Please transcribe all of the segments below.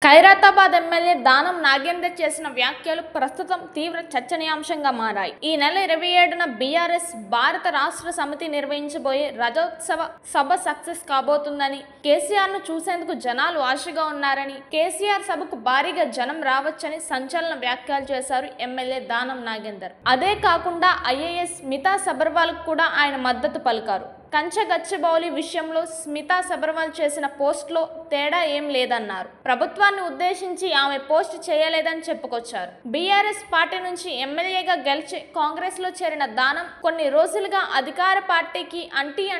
Khairatabad MLA Danam Nagender చేసిన వ్యాఖ్యలు ప్రస్తుతం తీవ్ర చర్చనీయాంశంగా మారాయి. ఈ నెల 27న బీఆర్ఎస్ భారత రాష్ట్ర సమితి నిర్వహించబోయే రజోత్సవ సభ సక్సెస్ కాబోతుందని, కేసీఆర్ ను చూసేందుకు జనాలు ఆశగా ఉన్నారని, కేసీఆర్ సభకు భారీగా జనం రావచ్చని సంచలన వ్యాఖ్యలు చేశారు ఎమ్మెల్యే దానం నాగేందర్. అదే కాకుండా ఐఏఎస్ స్మితా సబర్వాల్ కూడా ఆయన మద్దతు పలికారు. కంచగచ్చిబౌలి విషయంలో స్మితా సబర్వాల్ చేసిన పోస్ట్లో తేడా ఏం లేదన్నారు. ప్రభుత్వాన్ని ఉద్దేశించి ఆమె పోస్ట్ చేయలేదని చెప్పుకొచ్చారు. బీఆర్ఎస్ పార్టీ నుంచి ఎమ్మెల్యేగా గెలిచి కాంగ్రెస్ లో చేరిన దానం కొన్ని రోజులుగా అధికార పార్టీకి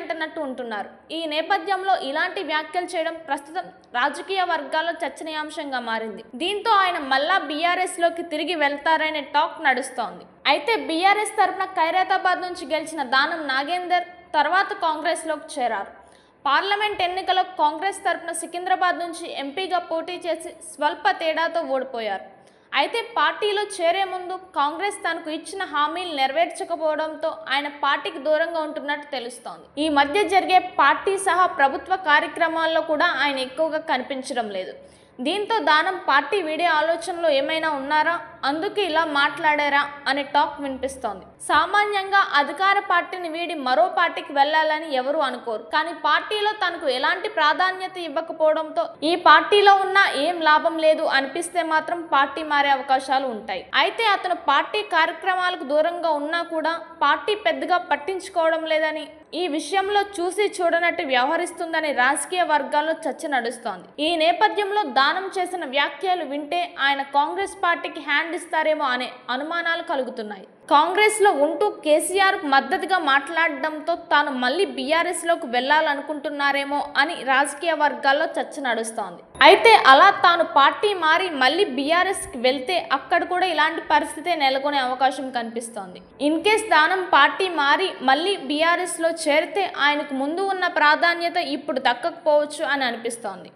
అంటనట్టు ఉంటున్నారు. ఈ నేపథ్యంలో ఇలాంటి వ్యాఖ్యలు చేయడం ప్రస్తుతం రాజకీయ వర్గాల్లో చర్చనీయాంశంగా మారింది. దీంతో ఆయన మళ్ళా బీఆర్ఎస్ లోకి తిరిగి వెళ్తారనే టాక్ నడుస్తోంది. అయితే బీఆర్ఎస్ తరఫున ఖైరతాబాద్ నుంచి గెలిచిన దానం నాగేందర్ తర్వాత కాంగ్రెస్ లోకి చేరారు. పార్లమెంట్ ఎన్నికల్లో కాంగ్రెస్ తరఫున సికింద్రాబాద్ నుంచి ఎంపీగా పోటీ చేసి స్వల్ప తేడాతో ఓడిపోయారు. అయితే పార్టీలో చేరే ముందు కాంగ్రెస్ తనకు ఇచ్చిన హామీలు నెరవేర్చకపోవడంతో ఆయన పార్టీకి దూరంగా ఉంటున్నట్టు తెలుస్తోంది. ఈ మధ్య జరిగే పార్టీ సహా ప్రభుత్వ కార్యక్రమాల్లో కూడా ఆయన ఎక్కువగా కనిపించడం లేదు. దీంతో దానం పార్టీ వీడే ఆలోచనలో ఏమైనా ఉన్నారా, అందుకే ఇలా మాట్లాడారా అనే టాక్ వినిపిస్తోంది. సామాన్యంగా అధికార పార్టీని వీడి మరో పార్టీకి వెళ్లాలని ఎవరు అనుకోరు. కానీ పార్టీలో తనకు ఎలాంటి ప్రాధాన్యత ఇవ్వకపోవడంతో ఈ పార్టీలో ఉన్నా ఏం లాభం లేదు అనిపిస్తే మాత్రం పార్టీ మారే అవకాశాలు ఉంటాయి. అయితే అతను పార్టీ కార్యక్రమాలకు దూరంగా ఉన్నా కూడా పార్టీ పెద్దగా పట్టించుకోవడం లేదని, ఈ విషయంలో చూసి చూడనట్టు వ్యవహరిస్తుందని రాజకీయ వర్గాల్లో చర్చ నడుస్తోంది. ఈ నేపథ్యంలో దానం చేసిన వ్యాఖ్యలు వింటే ఆయన కాంగ్రెస్ పార్టీకి హ్యాండ్ ఇస్తారేమో అనే అనుమానాలు కలుగుతున్నాయి. కాంగ్రెస్ లో ఉంటూ కేసీఆర్ మద్దతుగా మాట్లాడడంతో తాను మళ్ళీ బీఆర్ఎస్ లోకి వెళ్లాలనుకుంటున్నారేమో అని రాజకీయ వర్గాల్లో చర్చ నడుస్తోంది. అయితే అలా తాను పార్టీ మారి మళ్ళీ బీఆర్ఎస్ కి వెళ్తే అక్కడ కూడా ఇలాంటి పరిస్థితే నెలకొనే అవకాశం కనిపిస్తోంది. ఇన్ కేస్ దానం పార్టీ మారి మళ్ళీ బీఆర్ఎస్ లో చేరితే ఆయనకు ముందు ఉన్న ప్రాధాన్యత ఇప్పుడు దక్కకపోవచ్చు అని అనిపిస్తోంది.